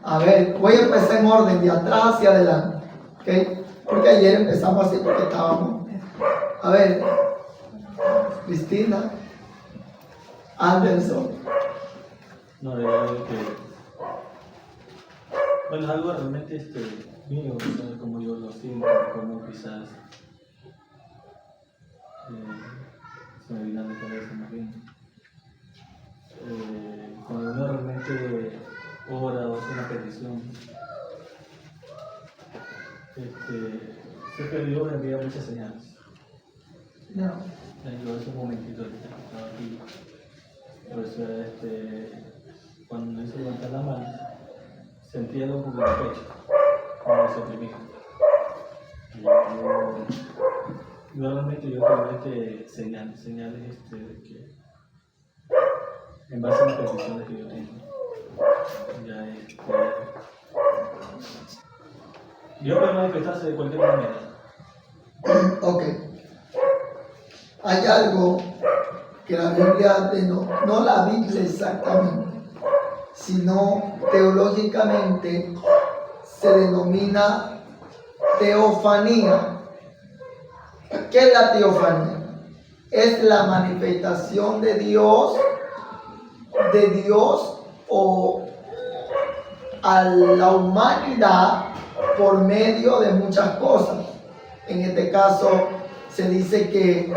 A ver, voy a empezar en orden de atrás hacia adelante. ¿Ok? Porque ayer empezamos así porque estábamos. A ver, Cristina, Anderson. No, de verdad que. Bueno, es algo realmente mío, ¿sabes? Como yo lo siento, como quizás. Se me vino a la cabeza más bien. Cuando uno realmente ora o hace una petición, sé que Dios envía muchas señales. No. Yo hace un momentito ahorita que estaba aquí, pues cuando me hizo levantar la mano, sentí algo como en el pecho, como se oprimía. Y normalmente yo realmente señales de que en base a las peticiones que yo tengo, ya Dios puede manifestarse de cualquier manera. Ok. Hay algo que la Biblia, no la Biblia exactamente, sino teológicamente se denomina teofanía. ¿Qué es la teofanía? Es la manifestación de Dios o a la humanidad por medio de muchas cosas. En este caso se dice que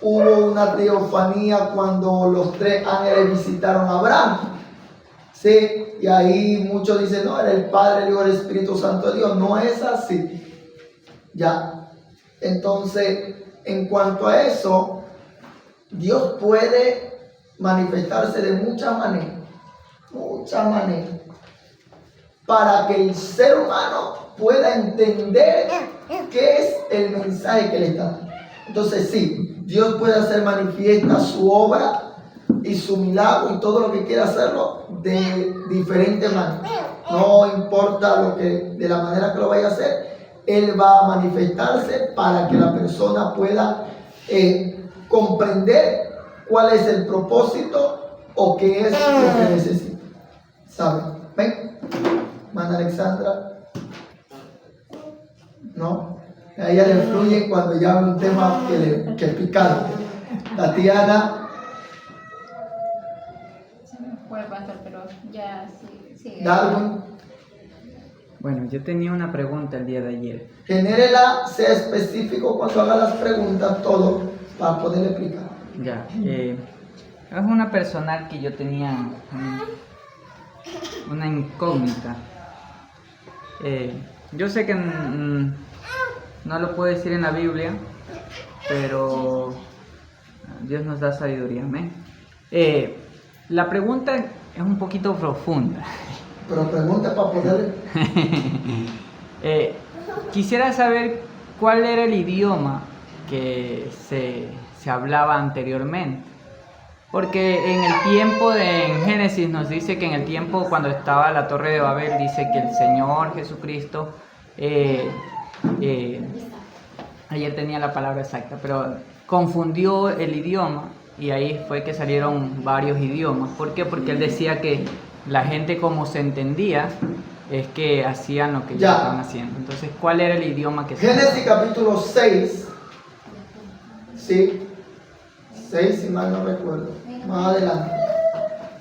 hubo una teofanía cuando los 3 ángeles visitaron a Abraham. ¿Sí? Y ahí muchos dicen, no, era el Padre, el Hijo y el Espíritu Santo de Dios. No es así. Ya. Entonces, en cuanto a eso, Dios puede manifestarse de muchas maneras. Muchas maneras. Para que el ser humano pueda entender qué es el mensaje que le está dando. Entonces sí, Dios puede hacer manifiesta su obra y su milagro y todo lo que quiera hacerlo de diferentes maneras. No importa de la manera que lo vaya a hacer, Él va a manifestarse para que la persona pueda comprender cuál es el propósito o qué es lo que necesita. ¿Saben? ¿Ven? Hermana Alexandra, ¿no? A ella le fluye cuando ya hay un tema que es picante. Tatiana. Se me fue, pastor, pero ya sigue. Darwin. Bueno, yo tenía una pregunta el día de ayer. Genérela, sea específico cuando haga las preguntas, todo, para poder explicar. Ya, es una personal que yo tenía una incógnita. Yo sé que no lo puedo decir en la Biblia, pero Dios nos da sabiduría, amén. La pregunta es un poquito profunda. Pero pregunta para poder. Quisiera saber cuál era el idioma que se hablaba anteriormente. Porque en el tiempo en Génesis nos dice que en el tiempo cuando estaba la Torre de Babel, dice que el Señor Jesucristo, ayer tenía la palabra exacta, pero confundió el idioma y ahí fue que salieron varios idiomas. ¿Por qué? Porque él decía que la gente como se entendía es que hacían lo que ellos estaban haciendo. Entonces, ¿cuál era el idioma que se Génesis capítulo 6, ¿sí? 6 si mal no recuerdo, más adelante.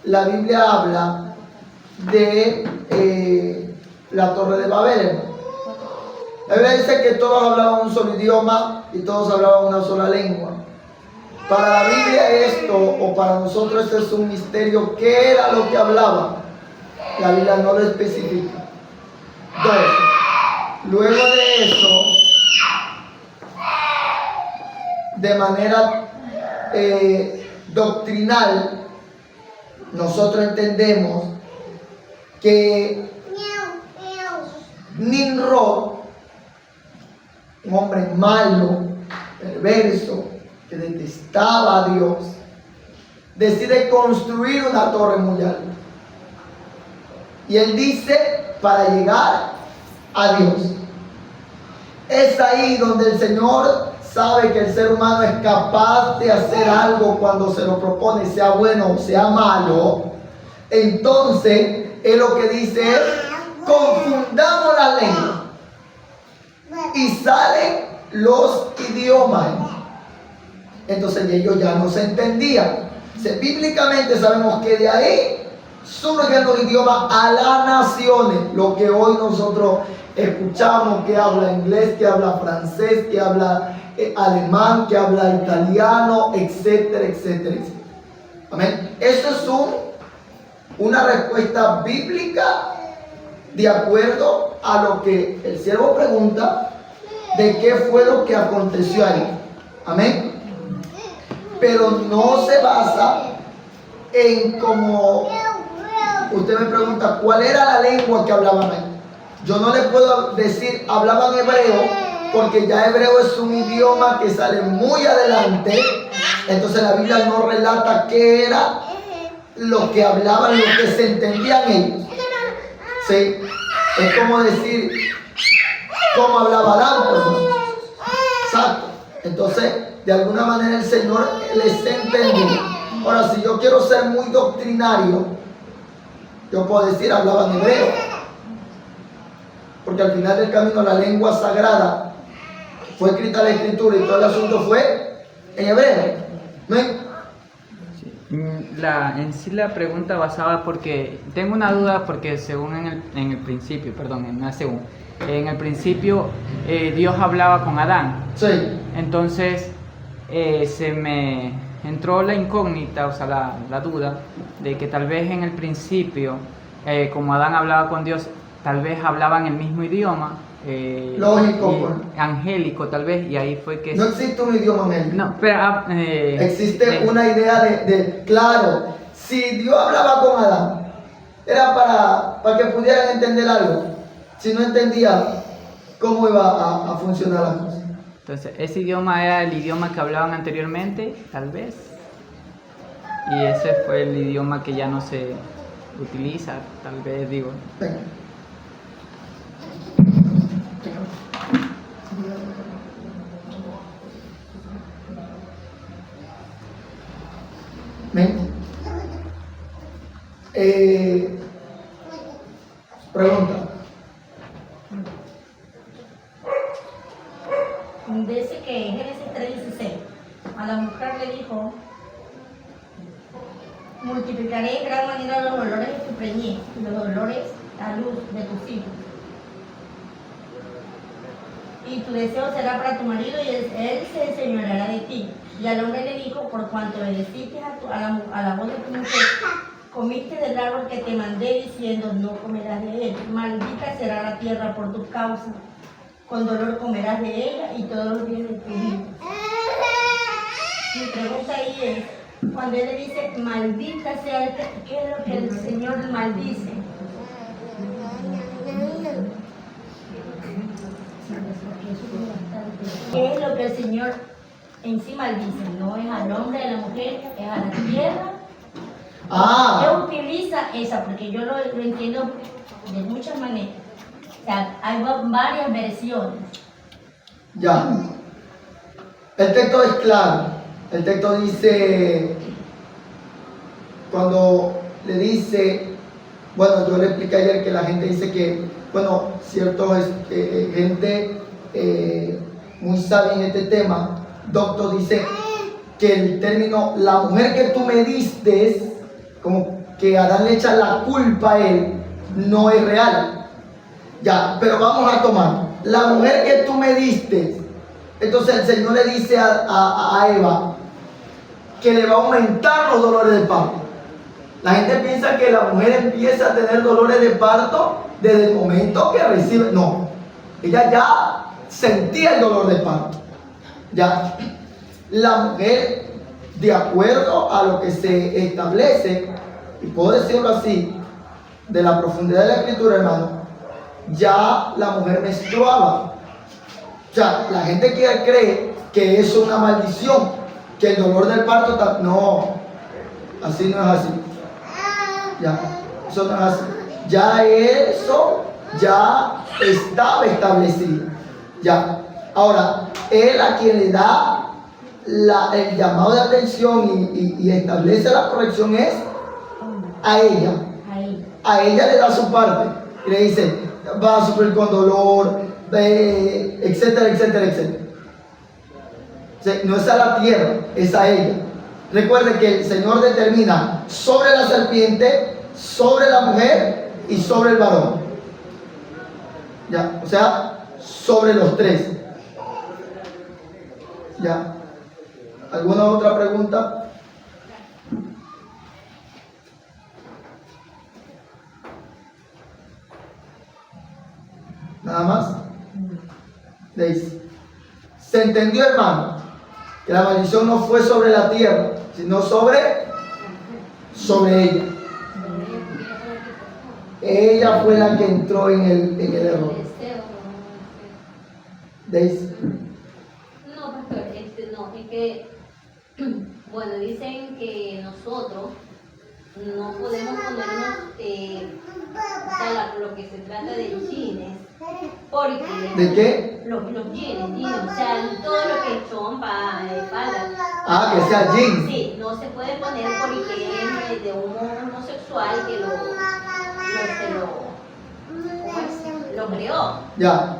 La Biblia habla de la Torre de Babel. La Biblia dice que todos hablaban un solo idioma y todos hablaban una sola lengua. Para la Biblia esto, o para nosotros esto es un misterio. ¿Qué era lo que hablaban? La Biblia no lo especifica. 2. Luego de eso, de manera doctrinal, nosotros entendemos que Nimrod, un hombre malo, perverso, que detestaba a Dios, decide construir una torre muy alta. Y él dice, para llegar a Dios. Es ahí donde el Señor sabe que el ser humano es capaz de hacer algo cuando se lo propone, sea bueno o sea malo. Entonces, él lo que dice es, confundamos la lengua y salen los idiomas. Entonces ellos ya no se entendían. Bíblicamente sabemos que de ahí surgen los idiomas a las naciones, lo que hoy nosotros escuchamos, que habla inglés, que habla francés, que habla alemán, que habla italiano, etcétera, etcétera, etcétera. Amén. Eso es una respuesta bíblica de acuerdo a lo que el siervo pregunta de qué fue lo que aconteció ahí. Amén. Pero no se basa en como usted me pregunta cuál era la lengua que hablaban ahí. Yo no le puedo decir hablaban hebreo, porque ya hebreo es un idioma que sale muy adelante. Entonces la Biblia no relata qué era lo que hablaban, lo que se entendían ellos. ¿Sí? Es como decir cómo hablaba Adán, por ejemplo. Exacto. Entonces, de alguna manera el Señor les entendió. Ahora, si yo quiero ser muy doctrinario, yo puedo decir hablaban hebreo, porque al final del camino la lengua sagrada fue escrita la escritura y todo el asunto fue en hebreo. ¿No? En sí la pregunta basaba porque tengo una duda porque según en el principio, perdón, no es según, en el principio Dios hablaba con Adán. Sí. Entonces se me entró la incógnita, o sea la duda de que tal vez en el principio como Adán hablaba con Dios, tal vez hablaban el mismo idioma. Lógico, angélico tal vez, y ahí fue que... No existe un idioma angélico. No, pero... existe una idea claro, si Dios hablaba con Adán, era para que pudieran entender algo. Si no entendía, ¿cómo iba a funcionar la cosa? Entonces, ese idioma era el idioma que hablaban anteriormente, tal vez. Y ese fue el idioma que ya no se utiliza, tal vez, digo. Venga. ¿Ven? Pregunta. Dice que en Génesis 3:16 a la mujer le dijo: multiplicaré en gran manera los dolores de tu preñez y los dolores a luz de tus hijos. Y tu deseo será para tu marido y él se enseñoreará de ti. Y al hombre le dijo: por cuanto obedeciste a la voz de tu mujer, comiste del árbol que te mandé diciendo: no comerás de él. Maldita será la tierra por tu causa. Con dolor comerás de ella y todos los días de tu vida. Mi pregunta ahí es, cuando él le dice maldita sea, ¿qué es lo que el Señor maldice? ¿Qué es lo que el Señor en sí maldice? No es al hombre, a la mujer, es a la tierra. ¿Qué utiliza esa? Porque yo lo entiendo de muchas maneras. O sea, hay varias versiones. Ya. El texto es claro. El texto dice, cuando le dice, bueno, yo le expliqué ayer que la gente dice que, bueno, cierto, gente muy sabia en este tema, doctor, dice que el término, la mujer que tú me diste, como que Adán le echa la culpa a él, no es real. Ya, pero vamos a tomar la mujer que tú me diste. Entonces el Señor le dice a Eva que le va a aumentar los dolores de parto. La gente piensa que la mujer empieza a tener dolores de parto desde el momento que recibe. No, ella ya sentía el dolor de parto. Ya, la mujer, de acuerdo a lo que se establece, y puedo decirlo así, de la profundidad de la escritura, hermano, ya la mujer menstruaba. Ya, la gente cree que eso es una maldición, que el dolor del parto no, así no es así. Ya, eso no es así. Ya eso ya estaba establecido. Ya. Ahora, él a quien le da el llamado de atención y establece la corrección es a ella. A ella le da su parte. y le dice, va a sufrir con dolor, etcétera, etcétera, etcétera. O sea, no es a la tierra, es a ella. Recuerde que el Señor determina sobre la serpiente, sobre la mujer y sobre el varón. Ya, o sea, sobre los tres. Ya. ¿Alguna otra pregunta? ¿Nada más? Dice, ¿se entendió, hermano? Que la maldición no fue sobre la tierra, sino sobre ella. Ella fue la que entró en el error. Dice. No, pastor, no, es que, bueno, dicen que nosotros no podemos ponernos, o sea, lo que se trata de jeans, porque... ¿De qué? Los jeans, o sea, todo lo que es chompa, falda. Ah, que sea jeans. Sí, no se puede poner porque es de un homosexual que lo creó. Ya.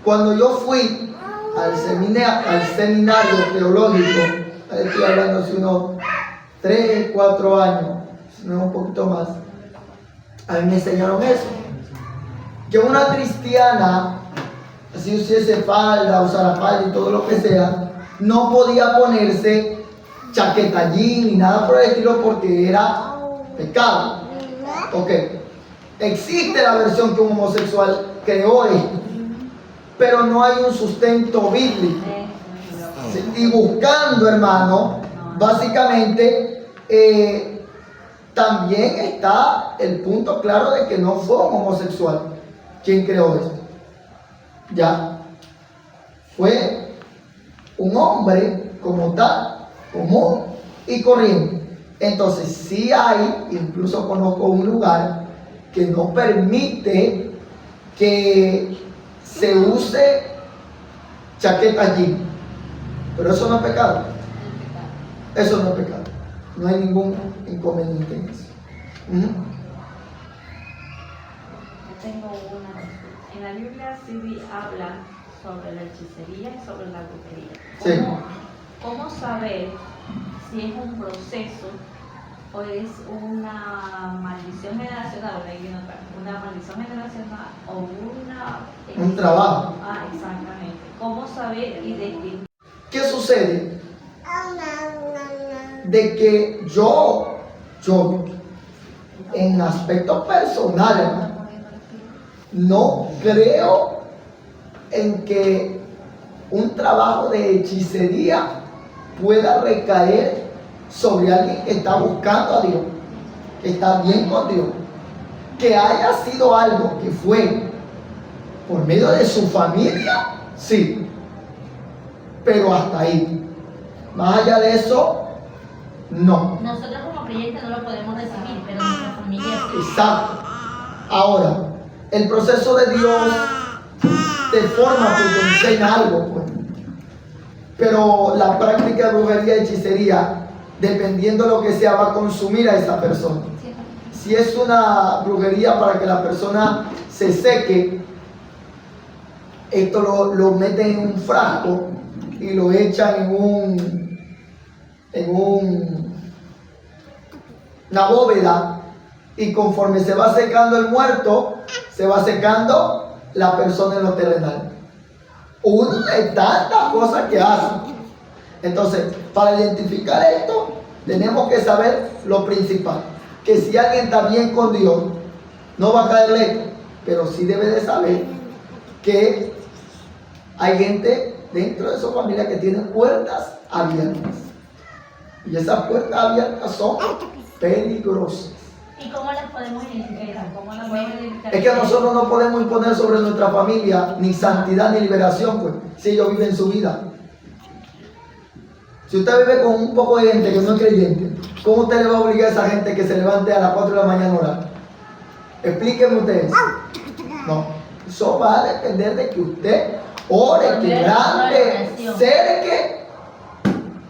Cuando yo fui al seminario teológico, estoy hablando hace unos 3, 4 años, si no un poquito más, a mí me enseñaron eso. Que una cristiana, si usiese falda, usara falda y todo lo que sea, no podía ponerse chaqueta jean ni nada por el estilo porque era pecado. Ok. Existe la versión que un homosexual creó esto, pero no hay un sustento bíblico. Y buscando, hermano, básicamente también está el punto claro de que no fue un homosexual quien creó esto. Ya fue un hombre como tal, común y corriente. Entonces sí hay, incluso conozco un lugar que no permite que se use chaqueta jean, pero eso no es pecado. Eso no es pecado. No hay ningún inconveniente en eso. Tengo una. En la Biblia sí habla sobre la hechicería y sobre la brujería. ¿Cómo saber si es un proceso o es una maldición generacional? Una maldición generacional o un trabajo. Ah, exactamente. ¿Cómo saber y de qué? ¿Qué sucede? De que yo, en aspecto personal, hermano, no creo en que un trabajo de hechicería pueda recaer sobre alguien que está buscando a Dios, que está bien con Dios. Que haya sido algo que fue por medio de su familia, sí, pero hasta ahí. Más allá de eso, no. Nosotros como creyentes no lo podemos recibir, pero nuestra familia sí. Exacto. Ahora, el proceso de Dios te forma porque te enseña algo, pues. Pero la práctica de brujería y hechicería, dependiendo de lo que sea, va a consumir a esa persona. Si es una brujería para que la persona se seque, esto lo meten en un frasco y lo echan una bóveda, y conforme se va secando el muerto, se va secando la persona en lo terrenal. Una de tantas cosas que hacen. Entonces, para identificar esto, tenemos que saber lo principal. Que si alguien está bien con Dios, no va a caer lejos, pero sí debe de saber que hay gente dentro de su familia que tiene puertas abiertas. Y esas puertas abiertas son peligrosas. ¿Y cómo las podemos identificar? ¿Cómo las podemos identificar? Es que nosotros no podemos imponer sobre nuestra familia ni santidad ni liberación, pues, si ellos viven su vida. Si usted vive con un poco de gente que no es creyente, ¿cómo usted le va a obligar a esa gente que se levante a las 4 de la mañana a orar? Explíquenme ustedes. No, eso va a depender de que usted ore, quebrante, cerque,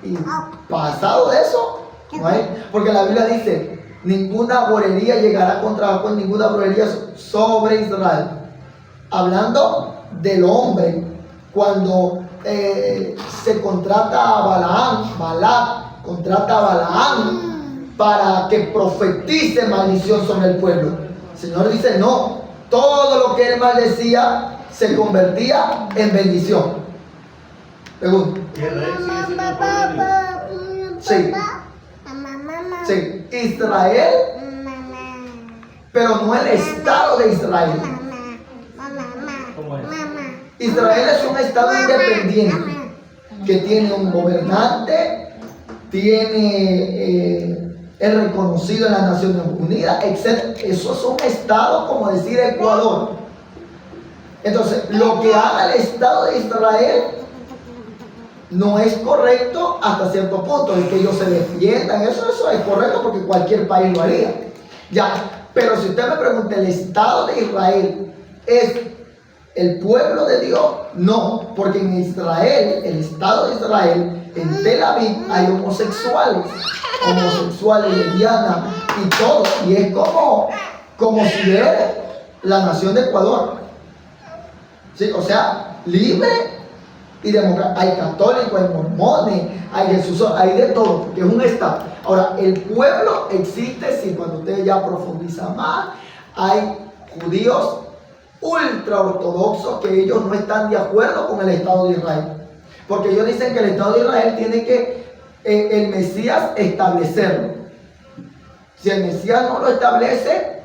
y pasado de eso, no hay, porque la Biblia dice ninguna bolería llegará contra Jacob, ninguna bolería sobre Israel. Hablando del hombre, cuando se contrata a Balaam, Balac contrata a Balaam para que profetice maldición sobre el pueblo. El Señor dice no, todo lo que él maldecía se convertía en bendición. Pregunta. Israel sigue siendo el pueblo de Dios. Sí. Sí, Israel, pero no el Estado de Israel. ¿Cómo es? Israel es un Estado independiente que tiene un gobernante, tiene es reconocido en las Naciones Unidas, etc. Eso es un Estado como decir Ecuador. Entonces, lo que haga el Estado de Israel no es correcto hasta cierto punto, de que ellos se defiendan, eso es correcto porque cualquier país lo haría. Ya, pero si usted me pregunta, ¿el Estado de Israel es el pueblo de Dios? No, porque en Israel, el Estado de Israel, en Tel Aviv hay homosexuales, lesbianas y todo, y es como si era la nación de Ecuador. Sí, o sea, libre y democrático. Hay católicos, hay mormones, hay Jesús, hay de todo, porque es un Estado. Ahora, el pueblo existe, si cuando usted ya profundiza más, hay judíos ultra ortodoxos que ellos no están de acuerdo con el Estado de Israel, porque ellos dicen que el Estado de Israel tiene que el Mesías establecerlo. Si el Mesías no lo establece,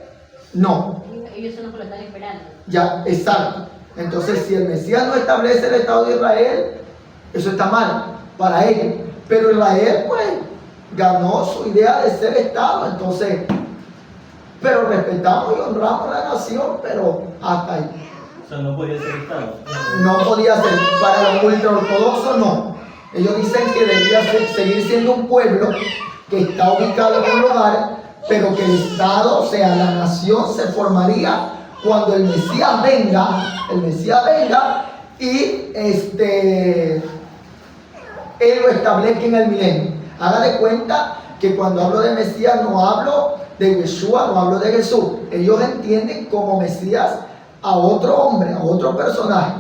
no. Ellos son los que lo están esperando. Ya, exacto. Entonces, si el Mesías no establece el Estado de Israel, eso está mal para ellos. Pero Israel, pues, ganó su idea de ser Estado. Entonces, pero respetamos y honramos la nación, pero hasta ahí. O sea, no podía ser Estado. No podía ser. Para los ultraortodoxos, no. Ellos dicen que debería seguir siendo un pueblo que está ubicado en un lugar, pero que el Estado, o sea, la nación se formaría cuando el Mesías venga y él lo establezca en el milenio. Haga de cuenta que cuando hablo de Mesías no hablo de Yeshua, no hablo de Jesús. Ellos entienden como Mesías a otro hombre, a otro personaje.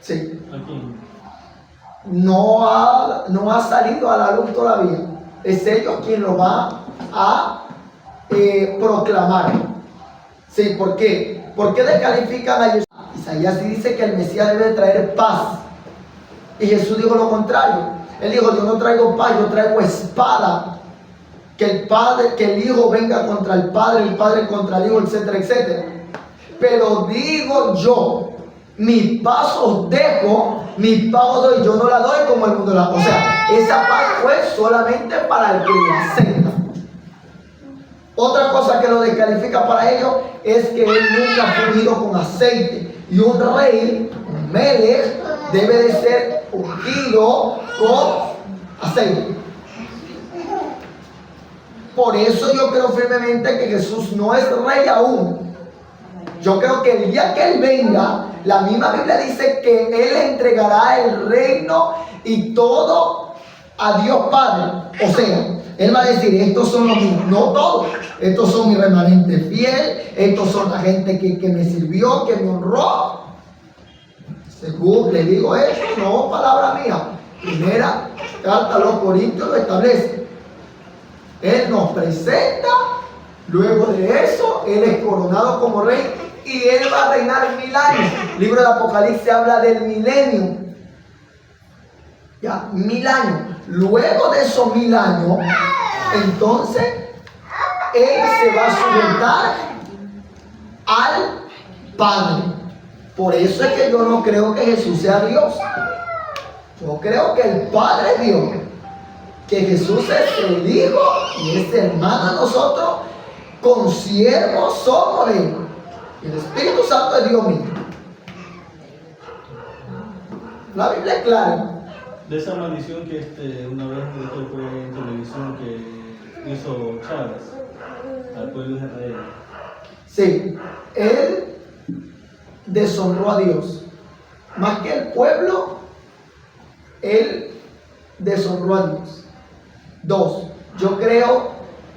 Sí. Aquí. No ha salido a la luz todavía. Es ellos quien lo va a proclamar. Sí, ¿por qué? ¿Por qué descalifican a Jesús? Isaías sí dice que el Mesías debe traer paz. Y Jesús dijo lo contrario. Él dijo, yo no traigo paz, yo traigo espada. Que el Hijo venga contra el Padre contra el Hijo, etcétera, etcétera. Pero digo yo, mi paz os dejo, mi paz os doy, yo no la doy como el mundo la da. O sea, esa paz fue solamente para el que la acepta. Otra cosa que lo descalifica para ellos es que él nunca fue ungido con aceite. Y un rey, un melech, debe de ser ungido con aceite. Por eso yo creo firmemente que Jesús no es rey aún. Yo creo que el día que Él venga, la misma Biblia dice que Él entregará el reino y todo a Dios Padre. O sea, Él va a decir, estos son los míos, no todos. Estos son mi remanente fiel, estos son la gente que me sirvió, que me honró. Según le digo eso, no palabra mía. Primera carta a los Corintios lo establece. Él nos presenta, luego de eso, Él es coronado como rey y Él va a reinar 1000 años. El libro de Apocalipsis habla del milenio. Ya, 1000 años. Luego de esos 1000 años, entonces, Él se va a sujetar al Padre. Por eso es que yo no creo que Jesús sea Dios. Yo creo que el Padre es Dios. Que Jesús es el Hijo y es hermano de nosotros, consiervos somos de Él. El Espíritu Santo es Dios mismo. La Biblia es clara. De esa maldición que una vez esto fue en televisión que hizo Chávez al pueblo de Israel. Sí, Él deshonró a Dios. Más que el pueblo, Él deshonró a Dios. 2, yo creo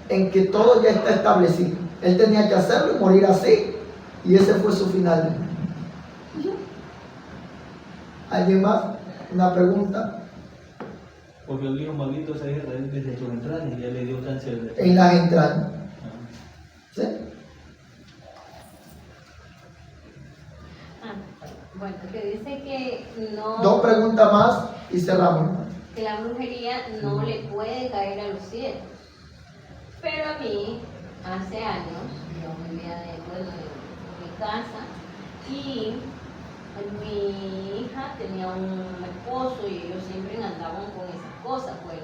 en que todo ya está establecido. Él tenía que hacerlo y morir así, y ese fue su final. ¿Alguien más? ¿Una pregunta? Porque el hijo maldito se deja desde sus entrañas y ya le dio cáncer de... En las entrañas. Ah. ¿Sí? Bueno, que dice que no... Dos preguntas más y cerramos. Que la brujería no le puede caer a los ciegos. Pero a mí, hace años, yo vivía en mi casa y mi hija tenía un esposo y ellos siempre andaban con esas cosas, bueno.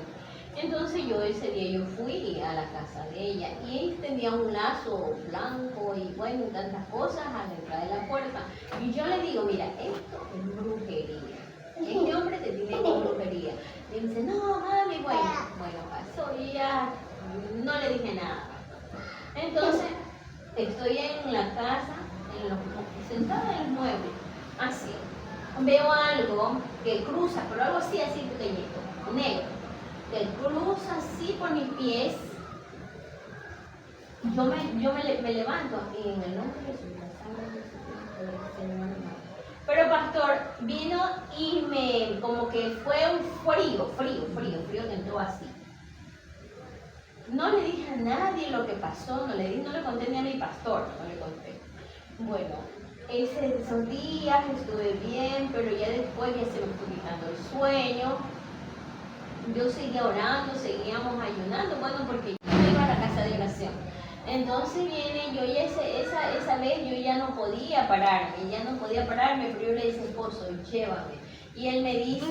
Entonces yo ese día yo fui a la casa de ella y él tenía un lazo blanco y bueno, tantas cosas a la entrada de la puerta. Y yo le digo, mira, esto es brujería. Este hombre te tiene con brujería. Y dice, no, mami, bueno, pasó y ya no le dije nada. Entonces, estoy en la casa, sentada en el mueble, así. Veo algo que cruza, pero algo así pequeñito, negro, que cruza así por mis pies. Yo me levanto y en el nombre de Jesús, la sangre de Jesús, Señor. Pero pastor vino y me, como que fue un frío que entró así. No le dije a nadie lo que pasó, no le conté ni a mi pastor, no le conté. Bueno, esos días estuve bien, pero ya después ya se me fue quitando el sueño. Yo seguía orando, seguíamos ayunando, bueno, porque yo iba a la casa de oración. Entonces viene, yo ya esa vez yo ya no podía pararme, pero yo le dije, esposo, llévame. Y él me dice,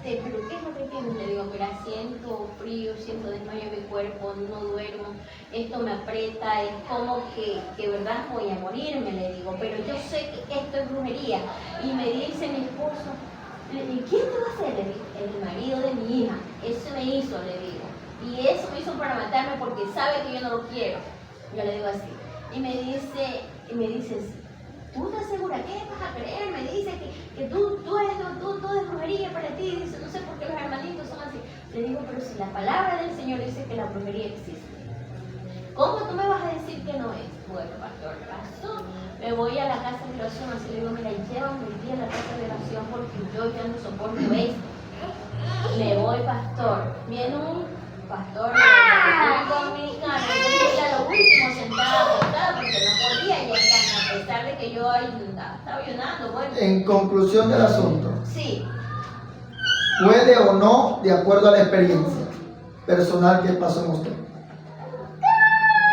pero ¿qué es lo que tienes? Le digo, mira, siento frío, siento desmayo en mi cuerpo, no duermo, esto me aprieta, es como que verdad voy a morirme, le digo, pero yo sé que esto es brujería. Y me dice mi esposo, ¿quién te va a hacer? Le digo, el marido de mi hija, eso me hizo, le digo. Y eso me hizo para matarme porque sabe que yo no lo quiero. Yo le digo así. Y me dice, ¿tú estás segura? ¿Qué vas a creer? Me dice que tú es brujería para ti. Dice, no sé por qué los hermanitos son así. Le digo, pero si la palabra del Señor dice que la brujería existe, ¿cómo tú me vas a decir que no es? Bueno, pastor, pasó. Me voy a la casa de oración, así le digo, mira, llévame el día a la casa de oración porque yo ya no soporto esto. Le voy, pastor. Viene un pastor de la República Dominicana, yo era lo último sentada porque no podía llegar, a pesar de que yo estaba ayunando. Bueno. En conclusión del asunto, Sí. ¿puede o no, de acuerdo a la experiencia personal que pasó en usted?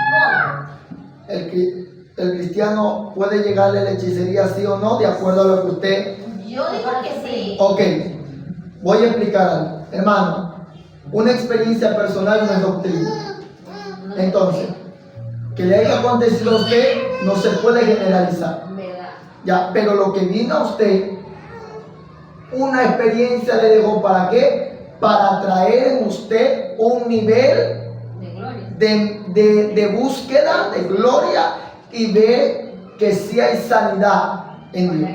¿Cómo? El cristiano puede llegarle la hechicería sí o no, de acuerdo a lo que usted... Yo digo que sí. Ok, voy a explicar algo. Hermano, una experiencia personal no es doctrina. Entonces, que le haya acontecido a usted no se puede generalizar. ¿Verdad? Ya, pero lo que vino a usted, una experiencia le dejó ¿para qué? Para traer en usted un nivel De gloria. de búsqueda, de gloria y ver que sí hay sanidad en Dios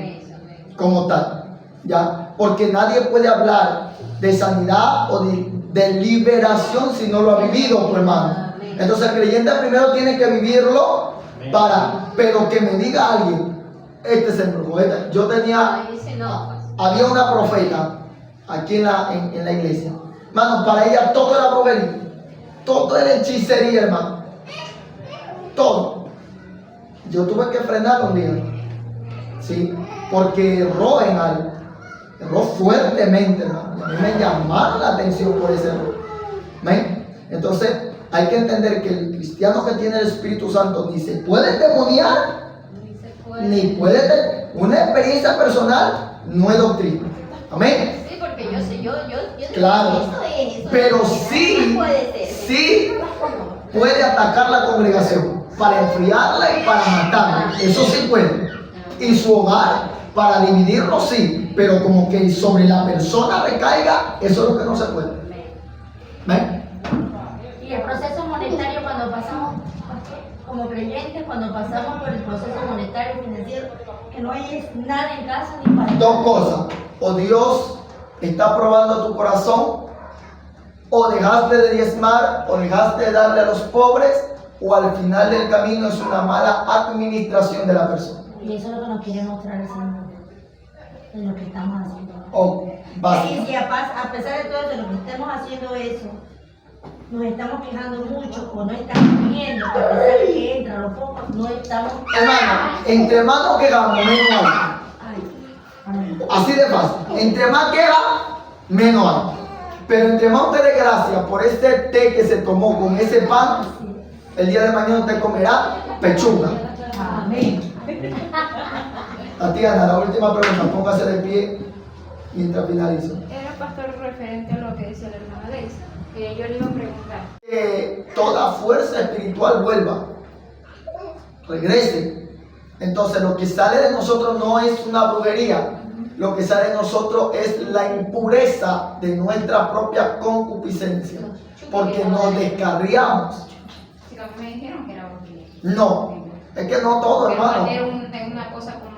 como tal, ¿ya? Porque nadie puede hablar de sanidad o de liberación si no lo ha vivido, pues, hermano. Entonces el creyente primero tiene que vivirlo pero que me diga alguien, este es el profeta. Yo tenía, Ay, dice no. había una profeta aquí en la iglesia, hermano, para ella todo era brujería, todo era hechicería, hermano, todo. Yo tuve que frenarlo un día, ¿sí? Porque erró en algo, erró fuertemente, hermano. A mí me llamaron la atención por ese error. ¿Ven? Entonces hay que entender que el cristiano que tiene el Espíritu Santo ni se puede endemoniar, ni puede tener una experiencia personal, no es doctrina. Amén. Sí, porque yo sé, yo Claro, eso pero es, sí, no puede ser. sí puede atacar la congregación para enfriarla y para matarla. Eso sí puede. Y su hogar para dividirlo, sí. Pero como que sobre la persona recaiga, eso es lo que no se puede. ¿Ven? Y el proceso monetario cuando pasamos, como creyentes, cuando pasamos por el proceso monetario financiero, que no hay nada en casa ni para... Dos cosas. O Dios está probando tu corazón o dejaste de diezmar, o dejaste de darle a los pobres, o al final del camino es una mala administración de la persona. Y eso es lo que nos quiere mostrar el Señor, en lo que estamos haciendo. O Y básicamente. si a pesar de todo eso, lo que estemos haciendo eso, nos estamos quejando mucho o no estamos viendo que a pesar de que entra lo poco, no estamos... Hermano, entre más nos quejamos, menos hay. Ay, amén. Así de fácil. Entre más queja, menos hay. Pero entre más usted dé gracias por este té que se tomó con ese pan, el día de mañana usted comerá pechuga. Amén. Tatiana, la última pregunta, póngase de pie mientras finalizo. Era pastor referente a lo que decía la hermana Daisy, que yo le iba a preguntar. Que toda fuerza espiritual vuelva, regrese. Entonces lo que sale de nosotros no es una brujería, lo que sale de nosotros es la impureza de nuestra propia concupiscencia, porque nos descarriamos. Sí, a mí me dijeron que era brujería. No, es que no todo, hermano. Era una cosa como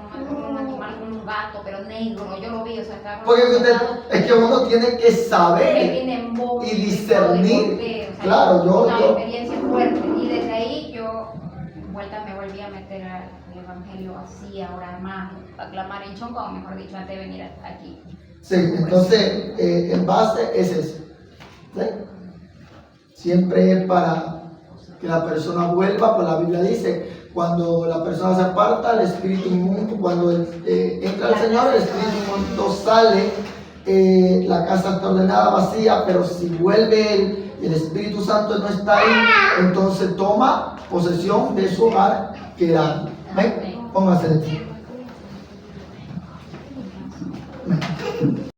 un animal, como un gato, pero negro. Yo lo vi, o sea, estaba. Porque es que uno tiene que Me saber vine en boca y discernir. y volteé, o sea, Claro, una yo. experiencia fuerte. Y desde ahí yo me volví a meter al evangelio así, a orar más, a clamar en chonco, o mejor dicho, antes de venir aquí. Sí, entonces en base es eso. ¿Sí? Siempre es para que la persona vuelva, pues la Biblia dice, cuando la persona se aparta, el espíritu inmundo, cuando entra el Señor, el espíritu inmundo sale, la casa está ordenada vacía, pero si vuelve el Espíritu Santo no está ahí, entonces toma posesión de su hogar que era. ¿Ven? Póngase de pie. Amén.